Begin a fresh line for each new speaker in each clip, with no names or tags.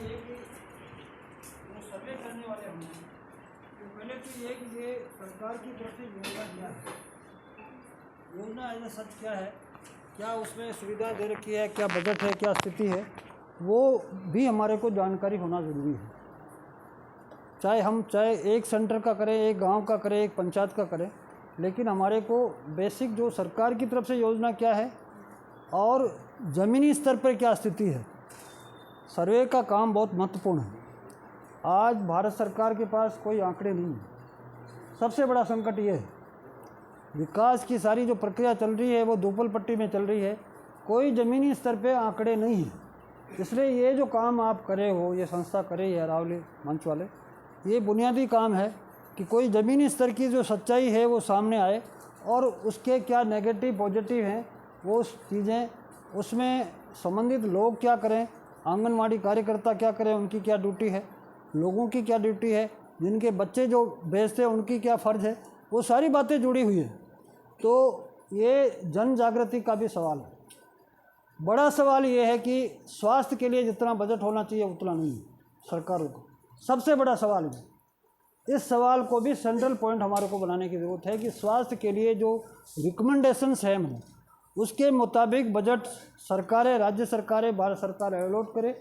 ये कि जो सर्वे करने वाले होंगे तो पहले तो ये कि ये सरकार की तरफ से योजना क्या है, योजना एज सच क्या है, क्या उसमें सुविधा दे रखी है, क्या बजट है, क्या स्थिति है, वो भी हमारे को जानकारी होना ज़रूरी है। चाहे एक सेंटर का करें, एक गांव का करें, एक पंचायत का करें, लेकिन हमारे को बेसिक जो सरकार की तरफ से योजना क्या है और ज़मीनी स्तर पर क्या स्थिति है, सर्वे का काम बहुत महत्वपूर्ण है। आज भारत सरकार के पास कोई आंकड़े नहीं है। सबसे बड़ा संकट ये है, विकास की सारी जो प्रक्रिया चल रही है वो दोपल पट्टी में चल रही है, कोई ज़मीनी स्तर पे आंकड़े नहीं हैं। इसलिए ये जो काम आप करे हो, ये संस्था करे है अरावली मंच वाले, ये बुनियादी काम है कि कोई ज़मीनी स्तर की जो सच्चाई है वो सामने आए और उसके क्या नेगेटिव पॉजिटिव हैं वो चीज़ें, उसमें संबंधित लोग क्या करें, आंगनवाड़ी कार्यकर्ता क्या करें, उनकी क्या ड्यूटी है, लोगों की क्या ड्यूटी है, जिनके बच्चे जो भेजते हैं उनकी क्या फ़र्ज़ है, वो सारी बातें जुड़ी हुई हैं। तो ये जन जागृति का भी सवाल है। बड़ा सवाल ये है कि स्वास्थ्य के लिए जितना बजट होना चाहिए उतना नहीं है सरकारों को, सबसे बड़ा सवाल है। इस सवाल को भी सेंट्रल पॉइंट हमारे को बनाने की ज़रूरत है कि स्वास्थ्य के लिए जो रिकमेंडेशंस हैं हमें, उसके मुताबिक बजट सरकारें, राज्य सरकारें, भारत सरकार अलॉट करे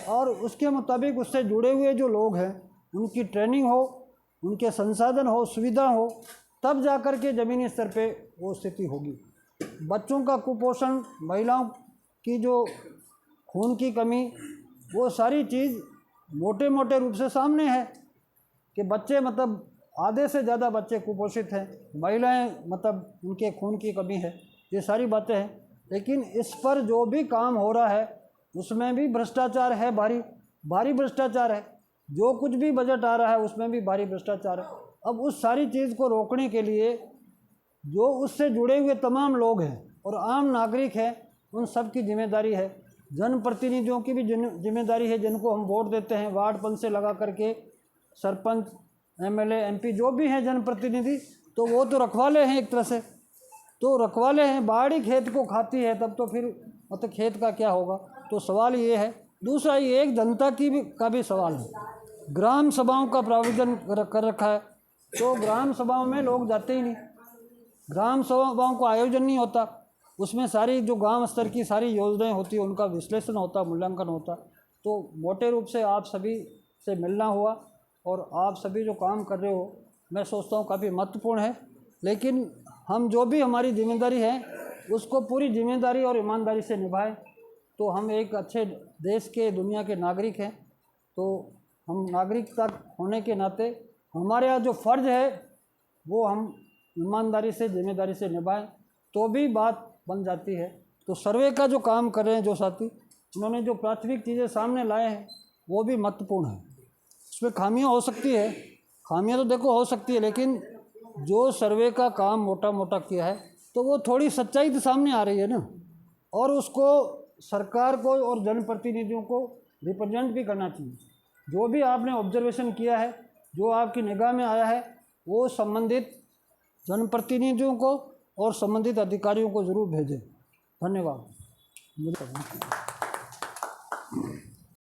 और उसके मुताबिक उससे जुड़े हुए जो लोग हैं उनकी ट्रेनिंग हो, उनके संसाधन हो, सुविधा हो, तब जाकर के ज़मीनी स्तर पे वो स्थिति होगी। बच्चों का कुपोषण, महिलाओं की जो खून की कमी, वो सारी चीज़ मोटे मोटे रूप से सामने है कि बच्चे मतलब आधे से ज़्यादा बच्चे कुपोषित हैं, महिलाएं मतलब उनके खून की कमी है, ये सारी बातें हैं। लेकिन इस पर जो भी काम हो रहा है उसमें भी भ्रष्टाचार है, भारी भ्रष्टाचार है। जो कुछ भी बजट आ रहा है उसमें भी भारी भ्रष्टाचार है। अब उस सारी चीज़ को रोकने के लिए जो उससे जुड़े हुए तमाम लोग हैं और आम नागरिक हैं, उन सब की जिम्मेदारी है। जनप्रतिनिधियों की भी जिम्मेदारी है, जिनको हम वोट देते हैं वार्ड पंच से लगा करके, सरपंच, एमएलए, एमपी जो भी हैं जनप्रतिनिधि, तो वो तो रखवाले हैं एक तरह से, तो रखवाले हैं। बाड़ी खेत को खाती है तब तो फिर मतलब खेत का क्या होगा। तो सवाल ये है। दूसरा ये एक जनता का भी सवाल है। ग्राम सभाओं का प्रावधान कर रखा है, तो ग्राम सभाओं में लोग जाते ही नहीं, ग्राम सभाओं का आयोजन नहीं होता, उसमें सारी जो गांव स्तर की सारी योजनाएं होती है उनका विश्लेषण होता, मूल्यांकन होता। तो मोटे रूप से आप सभी से मिलना हुआ और आप सभी जो काम कर रहे हो, मैं सोचता हूँ काफ़ी महत्वपूर्ण है। लेकिन हम जो भी हमारी जिम्मेदारी है उसको पूरी जिम्मेदारी और ईमानदारी से निभाएं, तो हम एक अच्छे देश के, दुनिया के नागरिक हैं। तो हम नागरिकता होने के नाते हमारे यहाँ जो फ़र्ज़ है वो हम ईमानदारी से, जिम्मेदारी से निभाएं, तो भी बात बन जाती है। तो सर्वे का जो काम कर रहे हैं जो साथी, उन्होंने जो प्राथमिक चीज़ें सामने लाए हैं वो भी महत्वपूर्ण है। उसमें खामियां हो सकती है, खामियां तो देखो हो सकती है, लेकिन जो सर्वे का काम मोटा मोटा किया है तो वो थोड़ी सच्चाई तो सामने आ रही है ना, और उसको सरकार को और जनप्रतिनिधियों को रिप्रेजेंट भी करना चाहिए। जो भी आपने ऑब्जर्वेशन किया है, जो आपकी निगाह में आया है, वो संबंधित जनप्रतिनिधियों को और संबंधित अधिकारियों को ज़रूर भेजें। धन्यवाद।